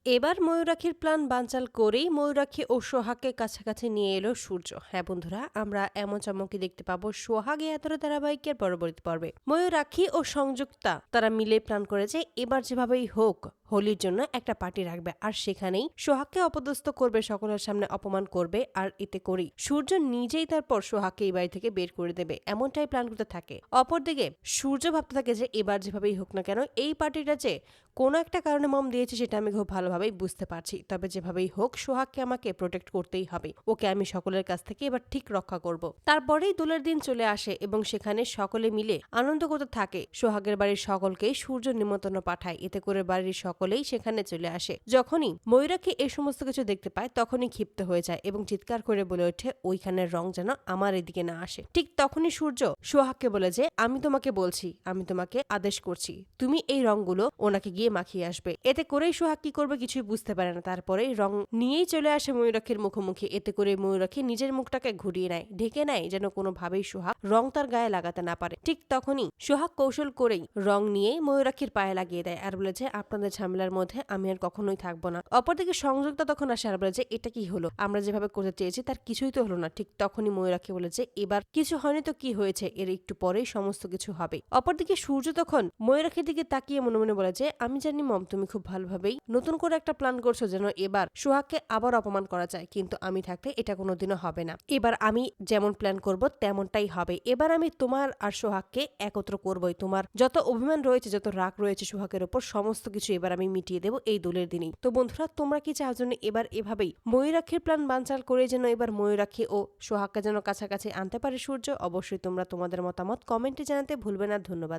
এবার ময়ূরাক্ষীর প্ল্যান বানচাল করেই ময়ূরাক্ষী ও সোহাগকে কাছাকাছি নিয়ে এলো সূর্য। হ্যাঁ বন্ধুরা, আমরা এমন চমকই দেখতে পাবো সোহাগে এতটা ধারাবাহিকের পরবর্তী পর্বে। ময়ূরাক্ষী ও সংযুক্তা তারা মিলে প্ল্যান করেছে এবার যেভাবেই হোক হোলির জন্য একটা পার্টি রাখবে, আর সেখানেই সোহাগকে অপদস্থ করবে, সকলের সামনে অপমান করবে, আর এতে করেই সূর্য নিজেই তারপর সোহাগকে এই বাড়ি থেকে বের করে দেবে, এমনটাই প্ল্যান করতে থাকে। অপরদিকে সূর্য ভাবতে থাকে যে এবার যেভাবেই হোক না কেন এই পার্টিটা যে কোনো একটা কারণে মম দিয়েছে সেটা আমি খুব ভালোভাবেই বুঝতে পারছি, তবে যেভাবেই হোক সোহাগকে আমাকে প্রোটেক্ট করতেই হবে, ওকে আমি সকলের কাছ থেকে এবার ঠিক রক্ষা করব। তারপরেই দোলের দিন চলে আসে এবং সেখানে সকলে মিলে আনন্দ করতে থাকে। সোহাগের বাড়ির সকলকেই সূর্য নিমন্ত্রণ পাঠায়, এতে করে বাড়ির সকলেই সেখানে চলে আসে। যখনই ময়ূরাক্ষী এই সমস্ত কিছু দেখতে পায় তখনই ক্ষিপ্ত হয়ে যায় এবং চিৎকার করে বলে ওঠে ওইখানের রং যেন আমার এদিকে না আসে। ঠিক তখনই সূর্য সোহাগকে বলে যে আমি তোমাকে বলছি, আমি তোমাকে আদেশ করছি, তুমি এই রংগুলো ওনাকে গিয়ে মাখিয়ে আসবে। এতে করেই সোহাগ কি করবে কিছুই বুঝতে পারে না, তারপরে রং নিয়েই চলে আসে ময়ূরাক্ষীর মুখোমুখি। এতে করে ময়ূরাক্ষী নিজের মুখটাকে ঘুরিয়ে নেয়, ঢেকে নেয়, যেন কোনোভাবেই সোহাগ রং তার গায়ে লাগাতে না পারে। ঠিক তখনই সোহাগ কৌশল করেই রং নিয়ে ময়ূরাক্ষীর পায়ে লাগিয়ে দেয় আর বলে যে আপনাদের ঝামেলার মধ্যে আমি আর কখনোই থাকবো না। অপরদিকে সংযুক্তা তখন আসে আর বলে যে এটা কি হলো, আমরা যেভাবে করতে চেয়েছি তার কিছুই তো হলো না। ঠিক তখনই ময়ূরাক্ষী বলে যে এবার কিছু হয়নি তো কি হয়েছে, এর একটু পরেই সমস্ত কিছু হবে। অপরদিকে সূর্য তখন ময়ূরাক্ষীর দিকে তাকিয়ে মনে মনে বলে যে আমি জানি মম, তুমি খুব ভালোভাবেই নতুন করে একটা প্ল্যান করছো যেন এবার সোহাগকে আবার অপমান করা যায়, কিন্তু আমি থাকতে এটা কোনোদিনও হবে না। এবার আমি যেমন প্ল্যান করব তেমনটাই হবে। এবার আমি তোমার আর সোহাগকে একত্র করবই, তোমার যত অভিমান রয়েছে, যত রাগ রয়েছে সোহাগের উপর, সমস্ত কিছু এবার আমি মিটিয়ে দেবো এই দোলের দিনেই। তো বন্ধুরা, তোমরা কি চাও যেন এবার এভাবেই ময়ূরাক্ষীর প্ল্যান বানচাল করে যেন এবার ময়ূরাক্ষী ও সোহাগকে যেন কাছাকাছি আনতে পারে সূর্য? অবশ্যই তোমরা তোমাদের মতামত কমেন্টে জানাতে ভুলবে না। ধন্যবাদ।